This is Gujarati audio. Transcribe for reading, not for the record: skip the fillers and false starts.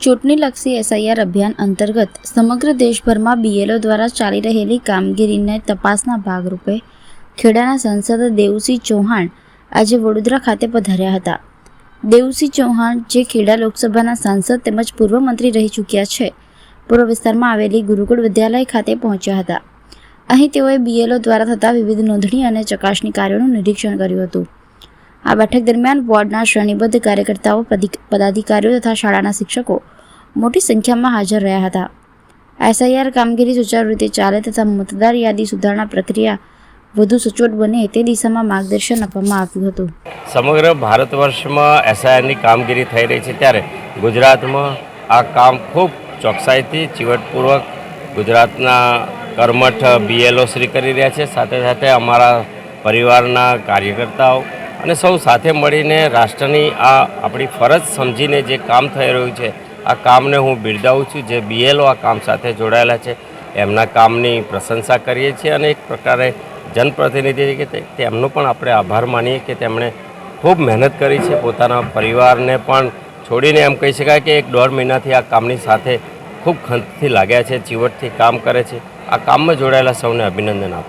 ચૂંટણીલક્ષી એસઆઈઆર અભિયાન અંતર્ગત સમગ્ર દેશભરમાં બીએલઓ દ્વારા ચાલી રહેલી કામગીરીને તપાસના ભાગરૂપે ખેડાના સાંસદ દેવુસિંહ ચૌહાણ આજે વડોદરા ખાતે પધાર્યા હતા. દેવુસિંહ ચૌહાણ, જે ખેડા લોકસભાના સાંસદ તેમજ પૂર્વ મંત્રી રહી ચૂક્યા છે, પૂર્વ વિસ્તારમાં આવેલી ગુરુકુળ વિદ્યાલય ખાતે પહોંચ્યા હતા. અહીં તેઓએ બીએલઓ દ્વારા થતા વિવિધ નોંધણી અને ચકાસણી કાર્યોનું નિરીક્ષણ કર્યું હતું. આ બેઠક દરમિયાન વોર્ડના શ્રેણીબદ્ધ કાર્યકર્તાઓ, પદાધિકારીઓ તથા શાળાના શિક્ષકો મોટી સંખ્યામાં હાજર રહ્યા હતા. એસઆઈઆર કામગીરી સુચારુ રીતે ચાલે તથા મતદાર યાદી સુધારણા પ્રક્રિયા વધુ સચોટ બને તે દિશામાં માર્ગદર્શન આપવામાં આવ્યું હતું. સમગ્ર ભારત વર્ષમાં એસઆઈઆરની કામગીરી થઈ રહી છે, ત્યારે ગુજરાતમાં આ કામ ખૂબ ચોકસાઈથી, ચીવટપૂર્વક ગુજરાતના કર્મઠ બીએલઓ શ્રી કરી રહ્યા છે. સાથે સાથે અમારા પરિવારના કાર્યકર્તાઓ અને સૌ સાથે મળીને રાષ્ટ્રની આ આપણી ફરજ સમજીને જે કામ થઈ રહ્યું છે, આ કામને હું બિરદાવું છું. જે બીએલઓ આ કામ સાથે જોડાયેલા છે એમના કામની પ્રશંસા કરીએ છીએ અને એક પ્રકારે જનપ્રતિનિધિ તરીકે તેમનો પણ આપણે આભાર માનીએ કે તેમણે ખૂબ મહેનત કરી છે. પોતાના પરિવારને પણ છોડીને એમ કહી શકાય કે 1-1.5 મહિનાથી આ કામની સાથે ખૂબ ખંતથી લાગ્યા છે, ચીવટથી કામ કરે છે. આ કામમાં જોડાયેલા સૌને અભિનંદન આપું.